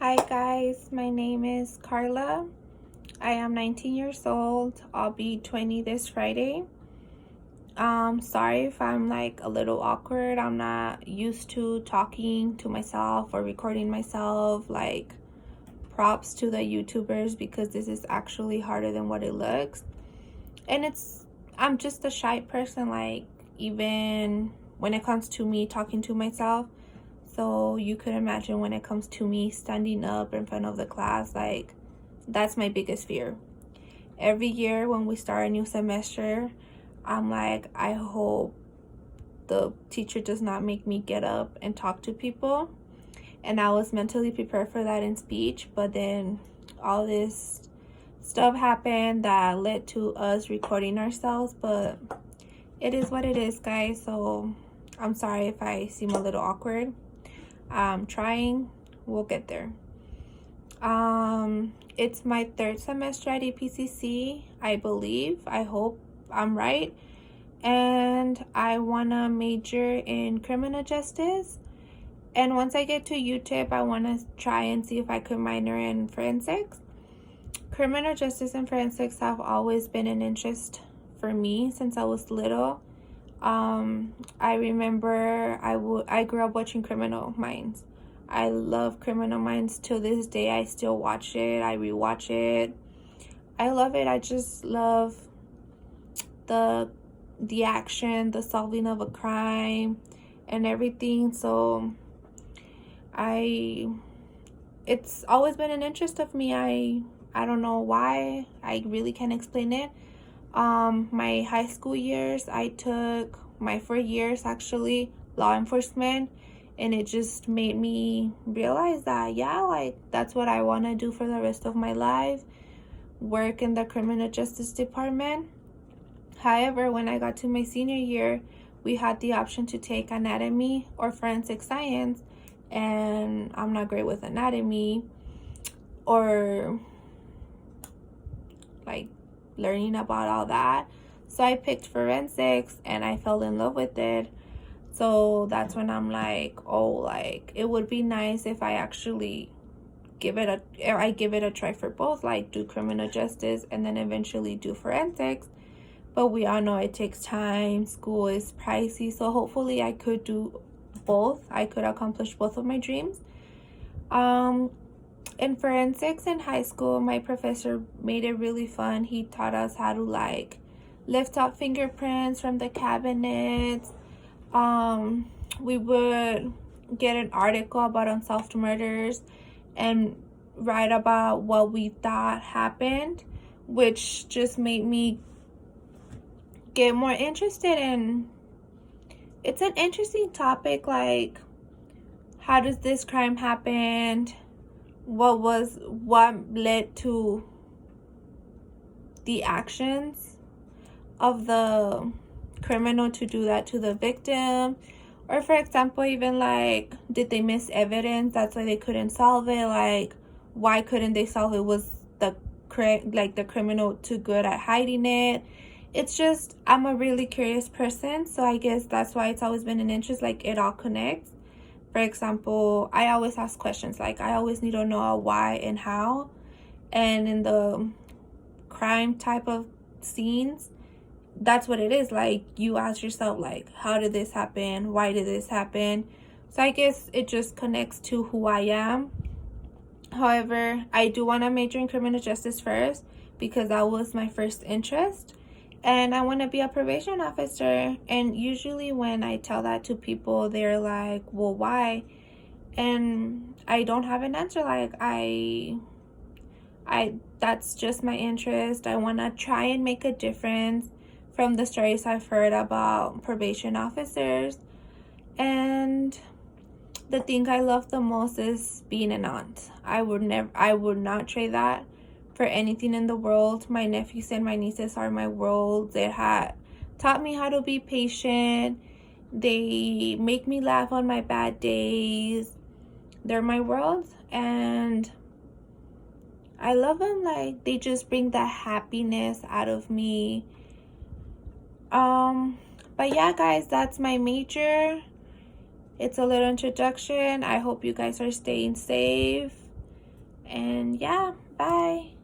Hi guys, my name is Karla. I am 19 years old. I'll be 20 this Friday. Sorry if I'm like a little awkward. I'm not used to talking to myself or recording myself. Like, props to the YouTubers because this is actually harder than what it looks. And I'm just a shy person, like even when it comes to me talking to myself. So you could imagine when it comes to me standing up in front of the class, like that's my biggest fear. Every year when we start a new semester, I'm like, I hope the teacher does not make me get up and talk to people. And I was mentally prepared for that in speech, but then all this stuff happened that led to us recording ourselves. But it is what it is, guys. So I'm sorry if I seem a little awkward. I'm trying. We'll get there. It's my third semester at APCC, I believe. I hope I'm right. And I want to major in criminal justice. And once I get to UTIP, I want to try and see if I could minor in forensics. Criminal justice and forensics have always been an interest for me since I was little. I remember I grew up watching Criminal Minds. I love Criminal Minds till this day. I still watch it. I rewatch it. I love it. I just love the action, the solving of a crime, and everything. So it's always been an interest of me. I don't know why. I really can't explain it. My high school years, I took my 4 years actually law enforcement, and it just made me realize that like that's what I want to do for the rest of my life, work in the criminal justice department. However, when I got to my senior year, we had the option to take anatomy or forensic science, and I'm not great with anatomy or like learning about all that. So I picked forensics and I fell in love with it. So that's when I'm like, oh, like it would be nice if I actually give it a try for both, like do criminal justice and then eventually do forensics. But we all know it takes time, school is pricey, so hopefully I could do both. I could accomplish both of my dreams. In forensics in high school, my professor made it really fun. He taught us how to like lift up fingerprints from the cabinets. We would get an article about unsolved murders and write about what we thought happened, which just made me get more interested in. It's an interesting topic, like how does this crime happen? What led to the actions of the criminal to do that to the victim? Or for example, even like, did they miss evidence? That's why they couldn't solve it. Like, why couldn't they solve it? Was the criminal too good at hiding it? It's just, I'm a really curious person, so I guess that's why it's always been an interest. Like, it all connects. For example, I always ask questions. Like, I always need to know why and how. And in the crime type of scenes, that's what it is. Like, you ask yourself, like, how did this happen? Why did this happen? So I guess it just connects to who I am. However, I do want to major in criminal justice first because that was my first interest. And I want to be a probation officer. And usually when I tell that to people, they're like, well, why? And I don't have an answer. Like, that's just my interest. I want to try and make a difference from the stories I've heard about probation officers. And the thing I love the most is being an aunt. I would not trade that for anything in the world. My nephews and my nieces are my world. They had taught me how to be patient. They make me laugh on my bad days. They're my world, and I love them. Like, they just bring that happiness out of me. But yeah, guys, that's my major. It's a little introduction. I hope you guys are staying safe. And yeah, bye.